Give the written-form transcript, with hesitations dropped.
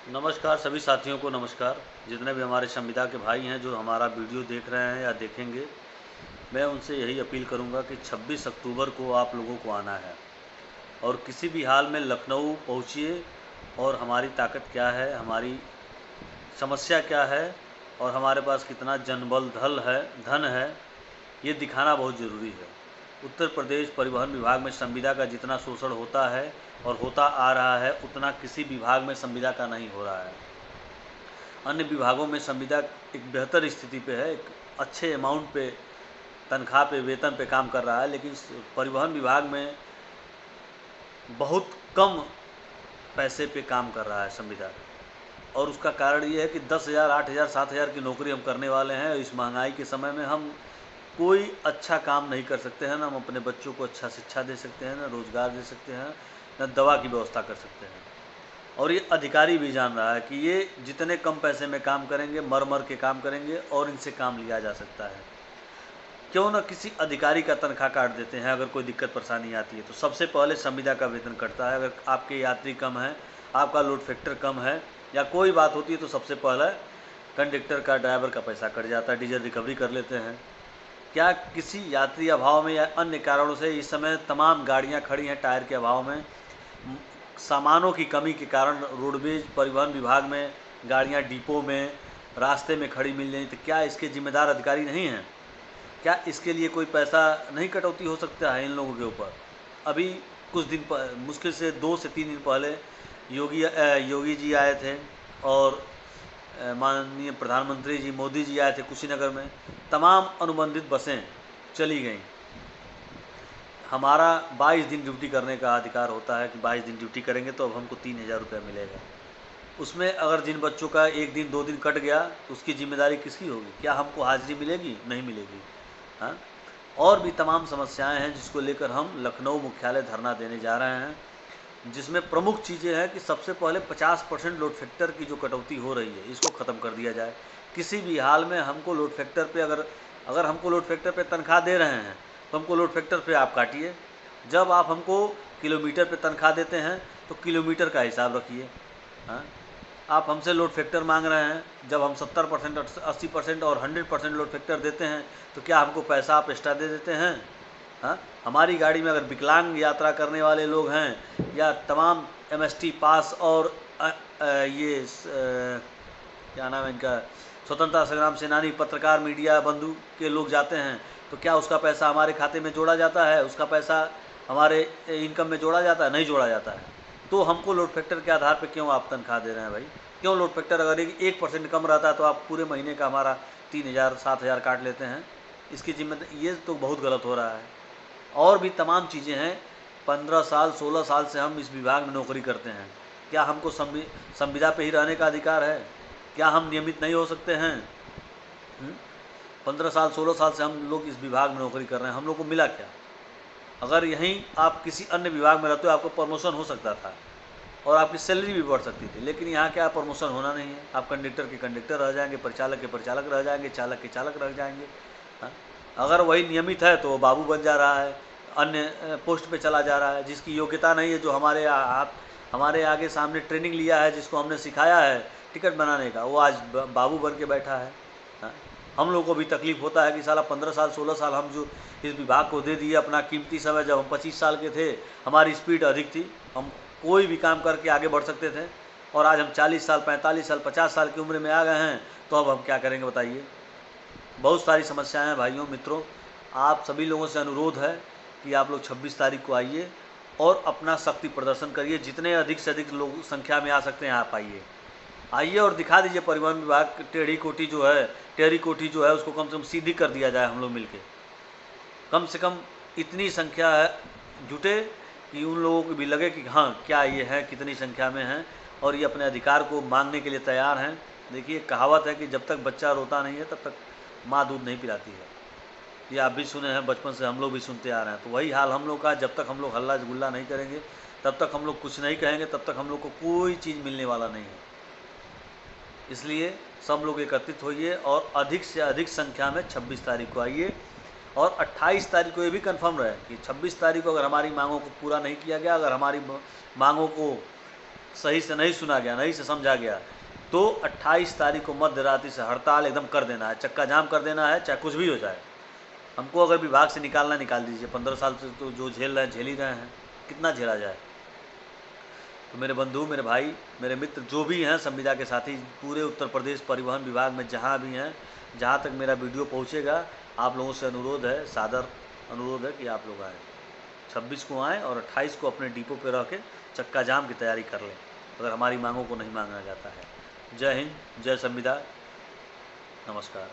नमस्कार सभी साथियों को नमस्कार। जितने भी हमारे संविदा के भाई हैं जो हमारा वीडियो देख रहे हैं या देखेंगे, मैं उनसे यही अपील करूंगा कि 26 अक्टूबर को आप लोगों को आना है और किसी भी हाल में लखनऊ पहुंचिए और हमारी ताकत क्या है, हमारी समस्या क्या है और हमारे पास कितना जनबल धन है, ये दिखाना बहुत ज़रूरी है। उत्तर प्रदेश परिवहन विभाग में संविदा का जितना शोषण होता है और होता आ रहा है, उतना किसी विभाग में संविदा का नहीं हो रहा है। अन्य विभागों में संविदा एक बेहतर स्थिति पे है, एक अच्छे अमाउंट पे, तनख्वाह पे, वेतन पे काम कर रहा है, लेकिन परिवहन विभाग में बहुत कम पैसे पे काम कर रहा है संविदा। और उसका कारण ये है कि 10,000, 8,000, 7,000 की नौकरी हम करने वाले हैं। इस महंगाई के समय में हम कोई अच्छा काम नहीं कर सकते हैं, ना हम अपने बच्चों को अच्छा शिक्षा दे सकते हैं, ना रोज़गार दे सकते हैं, ना दवा की व्यवस्था कर सकते हैं। और ये अधिकारी भी जान रहा है कि ये जितने कम पैसे में काम करेंगे, मर मर के काम करेंगे और इनसे काम लिया जा सकता है। क्यों ना किसी अधिकारी का तनख्वाह काट देते हैं। अगर कोई दिक्कत परेशानी आती है तो सबसे पहले संविदा का वेतन कटता है। अगर आपके यात्री कम हैं, आपका लोड फैक्टर कम है या कोई बात होती है तो सबसे पहले कंडक्टर का, ड्राइवर का पैसा कट जाता है, डीजल रिकवरी कर लेते हैं। क्या किसी यात्री अभाव में या अन्य कारणों से इस समय तमाम गाड़ियां खड़ी हैं टायर के अभाव में, सामानों की कमी के कारण रोडवेज परिवहन विभाग में गाड़ियां डिपो में, रास्ते में खड़ी मिल रही, तो क्या इसके जिम्मेदार अधिकारी नहीं हैं? क्या इसके लिए कोई पैसा नहीं कटौती हो सकता है इन लोगों के ऊपर? अभी कुछ दिन मुश्किल से 2 से 3 दिन पहले योगी जी आए थे और माननीय प्रधानमंत्री जी मोदी जी आए थे कुशीनगर में। तमाम अनुबंधित बसें चली गईं। हमारा 22 दिन ड्यूटी करने का अधिकार होता है कि 22 दिन ड्यूटी करेंगे तो अब हमको 3,000 रुपये मिलेगा। उसमें अगर जिन बच्चों का 1 दिन 2 दिन कट गया तो उसकी जिम्मेदारी किसकी होगी? क्या हमको हाजिरी मिलेगी? नहीं मिलेगी। हाँ, और भी तमाम समस्याएं हैं जिसको लेकर हम लखनऊ मुख्यालय धरना देने जा रहे हैं, जिसमें प्रमुख चीज़ें हैं कि सबसे पहले 50% लोड फैक्टर की जो कटौती हो रही है इसको ख़त्म कर दिया जाए। किसी भी हाल में हमको लोड फैक्टर पे अगर हमको लोड फैक्टर पे तनख्वाह दे रहे हैं तो हमको लोड फैक्टर पे आप काटिए। जब आप हमको किलोमीटर पे तनख्वाह देते हैं तो किलोमीटर का हिसाब रखिए। हाँ, आप हमसे लोड फैक्टर मांग रहे हैं, जब हम 70%, 80% और 100% लोड फैक्टर देते हैं तो क्या हमको पैसा आप एक्स्ट्रा दे देते हैं? हाँ, हमारी गाड़ी में अगर विकलांग यात्रा करने वाले लोग हैं या तमाम एमएसटी पास और क्या नाम है इनका, स्वतंत्रता संग्राम सेनानी, पत्रकार, मीडिया बंधु के लोग जाते हैं तो क्या उसका पैसा हमारे खाते में जोड़ा जाता है? उसका पैसा हमारे इनकम में जोड़ा जाता है? नहीं जोड़ा जाता है। तो हमको लोड फैक्टर के आधार पर क्यों आप तनख्वाह दे रहे हैं भाई? क्यों लोड फैक्टर अगर 1% कम रहता है तो आप पूरे महीने का हमारा 3,000, 7,000 काट लेते हैं? इसकी जिम्मेदारी, ये तो बहुत गलत हो रहा है। और भी तमाम चीज़ें हैं। 15 साल 16 साल से हम इस विभाग में नौकरी करते हैं। क्या हमको संविदा पे ही रहने का अधिकार है? क्या हम नियमित नहीं हो सकते हैं? 15 साल 16 साल से हम लोग इस विभाग में नौकरी कर रहे हैं, हम लोग को मिला क्या? अगर यहीं आप किसी अन्य विभाग में रहते हो आपको प्रमोशन हो सकता था और आपकी सैलरी भी बढ़ सकती थी, लेकिन यहाँ क्या प्रमोशन होना नहीं है। आप कंडक्टर के कंडक्टर रह जाएंगे, परिचालक के परिचालक रह जाएंगे, चालक के चालक रह जाएंगे। हाँ? अगर वही नियमित है तो वो बाबू बन जा रहा है, अन्य पोस्ट पे चला जा रहा है। जिसकी योग्यता नहीं है, जो हमारे आगे सामने ट्रेनिंग लिया है, जिसको हमने सिखाया है टिकट बनाने का, वो आज बाबू बन के बैठा है। हाँ? हम लोगों को भी तकलीफ़ होता है कि साला 15 साल 16 साल हम जो इस विभाग को दे दिए अपना कीमती समय, जब हम 25 साल के थे हमारी स्पीड अधिक थी, हम कोई भी काम करके आगे बढ़ सकते थे, और आज हम 40 साल 45 साल 50 साल की उम्र में आ गए हैं तो अब हम क्या करेंगे बताइए? बहुत सारी समस्याएं हैं भाइयों मित्रों। आप सभी लोगों से अनुरोध है कि आप लोग 26 तारीख को आइए और अपना शक्ति प्रदर्शन करिए। जितने अधिक से अधिक लोग संख्या में आ सकते हैं आप आइए और दिखा दीजिए परिवहन विभाग टेढ़ी कोठी जो है उसको कम से कम सीधी कर दिया जाए। हम लोग मिलके कम से कम इतनी संख्या है जुटे कि उन लोगों को भी लगे कि हाँ क्या ये है, कितनी संख्या में हैं और ये अपने अधिकार को मांगने के लिए तैयार हैं। देखिए कहावत है कि जब तक बच्चा रोता नहीं है तब तक माँ दूध नहीं पिलाती है। ये आप भी सुने हैं, बचपन से हम लोग भी सुनते आ रहे हैं। तो वही हाल हम लोग का, जब तक हम लोग हल्ला गुल्ला नहीं करेंगे, तब तक हम लोग कुछ नहीं कहेंगे, तब तक हम लोग को कोई चीज़ मिलने वाला नहीं है। इसलिए सब लोग एकत्रित होइए और अधिक से अधिक संख्या में 26 तारीख को आइए। और 28 तारीख को ये भी कन्फर्म रहे कि 26 तारीख को अगर हमारी मांगों को पूरा नहीं किया गया, अगर हमारी मांगों को सही से नहीं सुना गया, नहीं से समझा गया, तो 28 तारीख को मध्य रात्रि से हड़ताल एकदम कर देना है, चक्का जाम कर देना है, चाहे कुछ भी हो जाए। हमको अगर विभाग से निकालना निकाल दीजिए, 15 साल से तो जो झेल रहे हैं झेल ही रहे हैं, कितना झेला जाए। तो मेरे बंधु, मेरे भाई, मेरे मित्र जो भी हैं संविदा के साथी, पूरे उत्तर प्रदेश परिवहन विभाग में जहाँ भी हैं, जहाँ तक मेरा वीडियो पहुँचेगा, आप लोगों से अनुरोध है, सादर अनुरोध है कि आप लोग आएँ, 26 को आएँ और 28 को अपने डिपो पे रह के चक्का जाम की तैयारी कर लें, अगर हमारी मांगों को नहीं मांगा जाता है। जय हिंद, जय संविदा, नमस्कार।